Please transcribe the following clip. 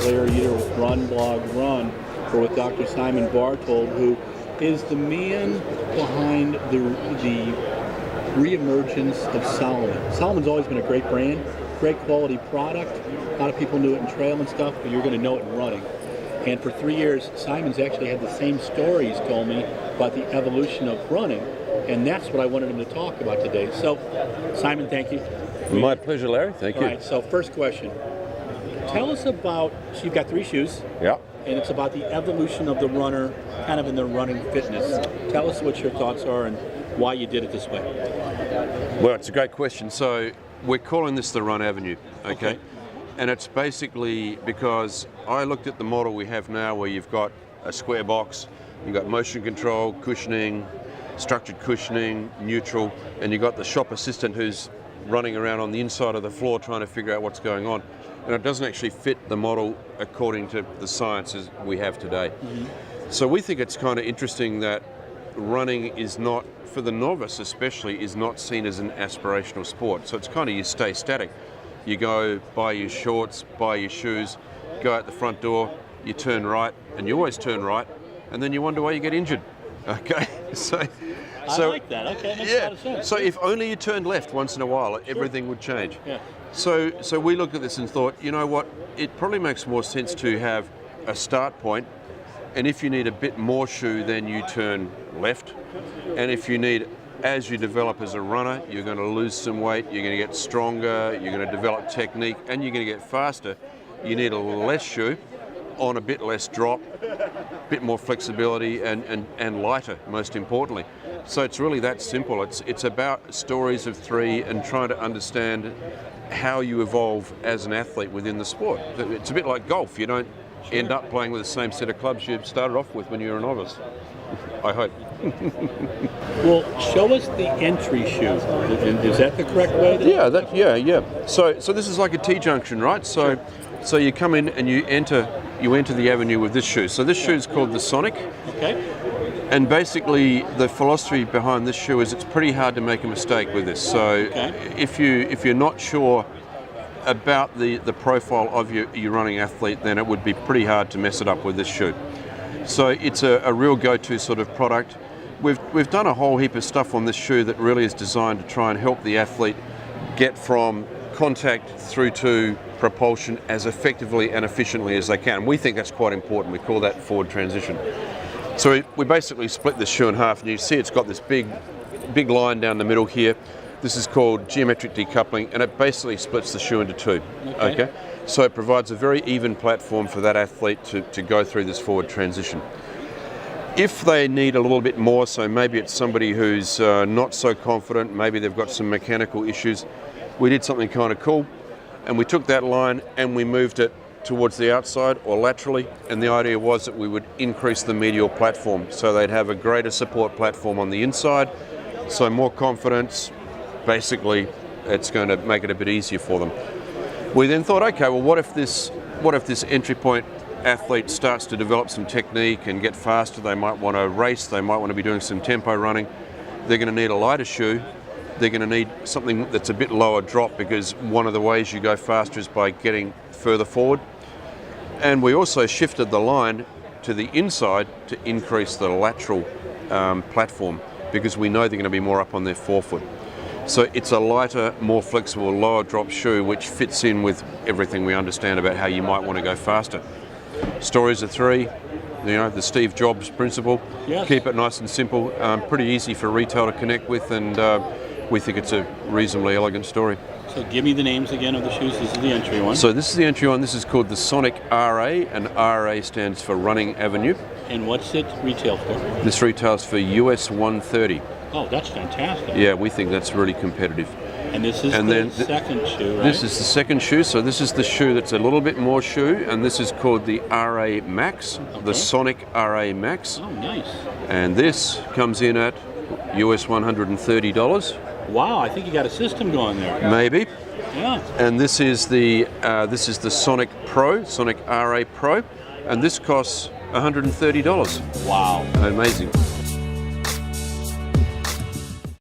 player either with RunBlogRun or with Dr. Simon Bartold, who is the man behind the re-emergence of Salomon. Salomon's always been a great brand, great quality product. A lot of people knew it in trail and stuff, but you're going to know it in running. And for 3 years, Simon's actually had the same stories told me about the evolution of running, and that's what I wanted him to talk about today. So, Simon, thank you. My pleasure, Larry. Thank you. All right, so first question. Tell us about, so you've got 3 shoes. Yeah. And it's about the evolution of the runner, kind of in the running fitness. Tell us what your thoughts are and why you did it this way. Well, it's a great question. So we're calling this the Run Avenue, okay? And it's basically because I looked at the model we have now where you've got a square box, you've got motion control, cushioning, structured cushioning, neutral, and you've got the shop assistant who's running around on the inside of the floor trying to figure out what's going on. And it doesn't actually fit the model according to the sciences we have today. Mm-hmm. So we think it's kind of interesting that running is not, for the novice especially, is not seen as an aspirational sport. So it's kind of you stay static. You go buy your shorts, buy your shoes, go out the front door, you turn right, and you always turn right, and then you wonder why you get injured. Okay, so I like that. Okay, makes a lot of sense. So if only you turned left once in a while, everything would change. Yeah. So we looked at this and thought, you know what? It probably makes more sense to have a start point, and if you need a bit more shoe, then you turn left. And if you need, as you develop as a runner, you're going to lose some weight, you're going to get stronger, you're going to develop technique, and you're going to get faster. You need a less shoe on a bit less drop, a bit more flexibility, and lighter, most importantly. So it's really that simple. It's about stories of 3 and trying to understand how you evolve as an athlete within the sport. It's a bit like golf. You don't end up playing with the same set of clubs you started off with when you were a novice. I hope. Well, show us the entry shoe. Is that the correct way? Yeah. So this is like a T-junction, right? So you come in and you enter the avenue with this shoe. So this shoe is called the Sonic. Okay. And basically, the philosophy behind this shoe is it's pretty hard to make a mistake with this. So if you're not sure about the profile of your running athlete, then it would be pretty hard to mess it up with this shoe. So it's a real go-to sort of product. We've done a whole heap of stuff on this shoe that really is designed to try and help the athlete get from contact through to propulsion as effectively and efficiently as they can. We think that's quite important. We call that forward transition. So we basically split this shoe in half, and you see it's got this big line down the middle here. This is called geometric decoupling, and it basically splits the shoe into 2. Okay? So it provides a very even platform for that athlete to go through this forward transition. If they need a little bit more, so maybe it's somebody who's not so confident, maybe they've got some mechanical issues, we did something kind of cool, and we took that line and we moved it towards the outside or laterally, and the idea was that we would increase the medial platform, so they'd have a greater support platform on the inside, so more confidence. Basically, it's going to make it a bit easier for them. We then thought, okay, well, what if this entry point athlete starts to develop some technique and get faster? They might want to race, they might want to be doing some tempo running. They're going to need a lighter shoe. They're going to need something that's a bit lower drop, because one of the ways you go faster is by getting further forward. And we also shifted the line to the inside to increase the lateral platform, because we know they're going to be more up on their forefoot. So it's a lighter, more flexible, lower drop shoe, which fits in with everything we understand about how you might want to go faster. Stories of 3, the Steve Jobs principle. Yes. Keep it nice and simple, pretty easy for retail to connect with, and we think it's a reasonably elegant story. So give me the names again of the shoes. This is the entry one. So this is the entry one. This is called the Sonic RA, and RA stands for Running Avenue. And what's it retail for? This retails for US $130. Oh, that's fantastic. Yeah, we think that's really competitive. And this is the second shoe, right? This is the second shoe. So this is the shoe that's a little bit more shoe, and this is called the RA Max, the Sonic RA Max. Oh, nice. And this comes in at US $130. Wow, I think you got a system going there. Maybe. Yeah. And this is the Sonic Pro, Sonic RA Pro, and this costs $130. Wow. Amazing.